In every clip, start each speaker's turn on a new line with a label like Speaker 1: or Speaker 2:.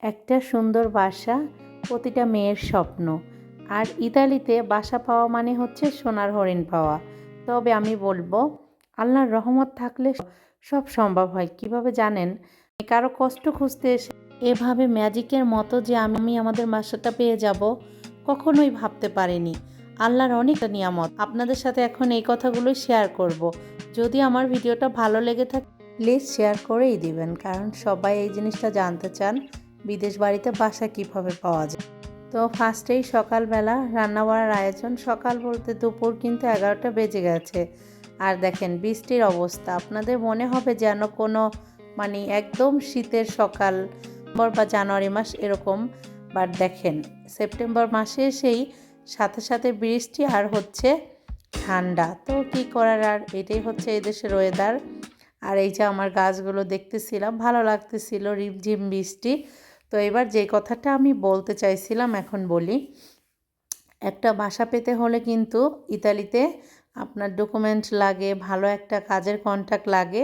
Speaker 1: একটা সুন্দর বাসা প্রতিটা মেয়ের স্বপ্ন। আর ইতালিতে বাসা পাওয়া মানে হচ্ছে সোনার হরিণ পাওয়া। তবে আমি বলবো আল্লাহর রহমত থাকলে সব সম্ভব হয়। কিভাবে জানেন? কারো কষ্ট খুঁজতে এসে এভাবে ম্যাজিকের মতো যে আমি আমাদের বাসাটা পেয়ে যাব কখনোই ভাবতে পারিনি। আল্লাহর অনেক নিয়ামত। আপনাদের সাথে এখন এই কথাগুলোই শেয়ার করব। যদি আমার ভিডিওটা ভালো লেগে থাকে প্লিজ শেয়ার করেই দিবেন, কারণ সবাই এই জিনিসটা জানতে চান বিদেশ বাড়িতে বাসা কিভাবে পাওয়া যায়। তো ফার্স্টেই সকালবেলা রান্না বাড়ার আয়োজন। সকাল বলতে দুপুর কিন্তু 11টা বেজে গেছে। আর দেখেন বৃষ্টির অবস্থা, আপনাদের মনে হবে যেন কোনো একদম শীতের সকাল বা জানুয়ারি মাস এরকম। বাট দেখেন সেপ্টেম্বর মাসে এসেই সাথে সাথে বৃষ্টি আর হচ্ছে ঠান্ডা। তো কি করার, আর এটাই হচ্ছে এই দেশের ওয়েদার। আর এই যে আমার গাছগুলো দেখতেছিলাম, ভালো লাগতেছিল, রিমঝিম বৃষ্টি। তো এবার যে কথাটা আমি বলতে চাইছিলাম এখন বলি। একটা বাসা পেতে হলে কিন্তু ইতালিতে আপনার ডকুমেন্ট লাগে, ভালো একটা কাজের কন্ট্যাক্ট লাগে।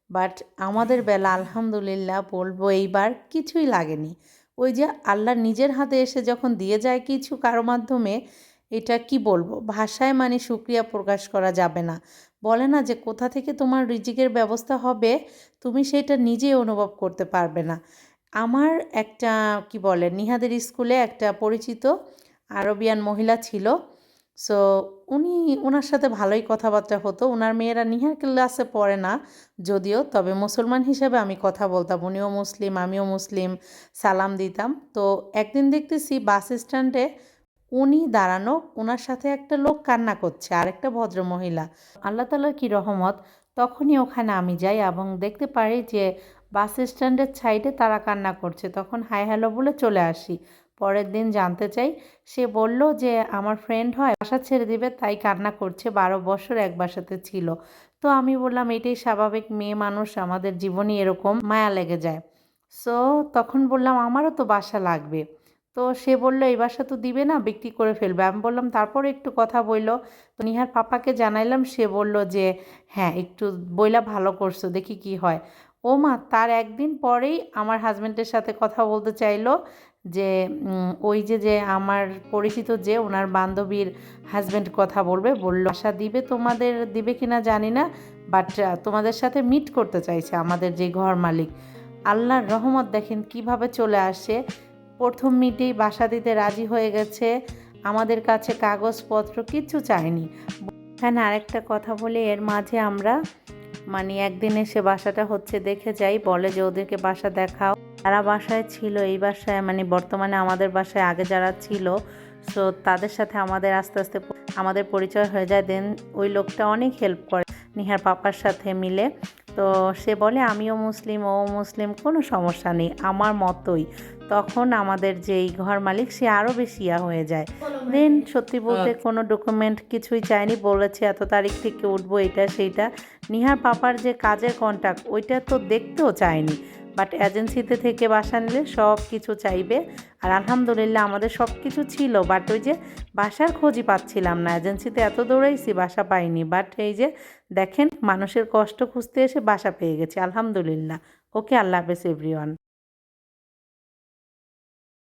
Speaker 1: বাট আমাদের বেলা আলহামদুলিল্লাহ বলবো এইবার কিছুই লাগেনি। ওই যে আল্লাহ নিজের হাতে এসে যখন দিয়ে যায় কিছু কারো মাধ্যমে, এটা কি বলবো, ভাষায় শুকরিয়া প্রকাশ করা যাবে না। বলে না যে কোথা থেকে তোমার রিজিকের ব্যবস্থা হবে তুমি সেটা নিজেই অনুভব করতে পারবে না। আমার একটা কি বলে নিহাদের স্কুলে একটা পরিচিত আরবিয়ান মহিলা ছিল। সো ওনার সাথে ভালোই কথাবার্তা হতো। ওনার মেয়েরা নিহার ক্লাসে পড়ে না যদিও, তবে মুসলমান হিসেবে আমি কথা বলতাম। উনিও মুসলিম, আমিও মুসলিম, সালাম দিতাম। তো একদিন দেখতেছি বাস স্ট্যান্ডে উনি দাঁড়ানো, ওনার সাথে একটা লোক কান্না করছে, আরেকটা ভদ্র মহিলা। আল্লাহ তাআলার কি রহমত, তখনই ওখানে আমি যাই এবং দেখতে পারি যে বাস স্ট্যান্ডের সাইডে তারা কান্না করছে। তখন হাই হ্যালো বলে চলে আসি। পরের দিন জানতে চাই, সে বলল যে আমার ফ্রেন্ড হয়, বাসা ছেড়ে দিবে তাই কান্না করছে, 12 বছর এক বাসাতে ছিল। তো আমি বললাম এটাই স্বাভাবিক, মেয়ে মানুষ, আমাদের জীবনই এরকম, মায়া লেগে যায়। সো তখন বললাম আমারও তো বাসা লাগবে। তো সে বলল এই বাসা তো দিবে না, বিক্রি করে ফেলবে। আমি বললাম তারপরে একটু কথা বলল। তো নিহার পাপাকে জানাইলাম, সে বলল যে হ্যাঁ একটু বইলা ভালো করছো, দেখি কি হয়। ও মা, তার একদিন পরেই আমার হাজব্যান্ডের সাথে কথা বলতে চাইলো যে ওই যে আমার পরিচিত যে ওনার বান্ধবীর হাজব্যান্ড কথা বলবে, বলল বাসা দিবে, তোমাদের দিবে কিনা জানি না, বাট তোমাদের সাথে মিট করতে চাইছে আমাদের যে ঘর মালিক। আল্লাহর রহমত দেখেন কিভাবে চলে আসে। প্রথম মিটেই বাসা দিতে রাজি হয়ে গেছে, আমাদের কাছে কাগজপত্র কিচ্ছু চায়নি। এখানে আরেকটা কথা বলে এর মাঝে আমরা একদিন এসে বাসাটা হচ্ছে দেখে যাই, বলে যে ওদেরকে বাসা দেখাও। যারা বাসায় ছিল এই বাসায় বর্তমানে আমাদের বাসায় আগে যারা ছিল, সো তাদের সাথে আমাদের আস্তে আস্তে আমাদের পরিচয় হয়ে যায়। দেন ওই লোকটা অনেক হেল্প করে নিহার পাপার সাথে মিলে। তো সে বলে আমিও মুসলিম, ও মুসলিম, কোনো সমস্যা নেই, আমার মতোই। তখন আমাদের যেই ঘর মালিক সে আরও বেশি হয়ে যায়। দেন সত্যি বলতে কোনো ডকুমেন্ট কিছুই চায়নি, বলেছে এত তারিখ থেকে উঠবো, এটা সেইটা। নিহার পাপার যে কাজের কন্ট্যাক্ট ওইটা তো দেখতেও চায়নি, বাট এজেন্সিতে থেকে বাসা নিলে সব কিছু চাইবে। আর আলহামদুলিল্লাহ আমাদের সব কিছু ছিল, বাট ওই যে বাসার খোঁজই পাচ্ছিলাম না। এজেন্সিতে এত দৌড়াইছি, বাসা পাইনি। বাট এই যে দেখেন মানুষের কষ্ট খুঁজতে এসে বাসা পেয়ে গেছি আলহামদুলিল্লাহ। ওকে, আল্লাহ হাফেজ এভরিওয়ান।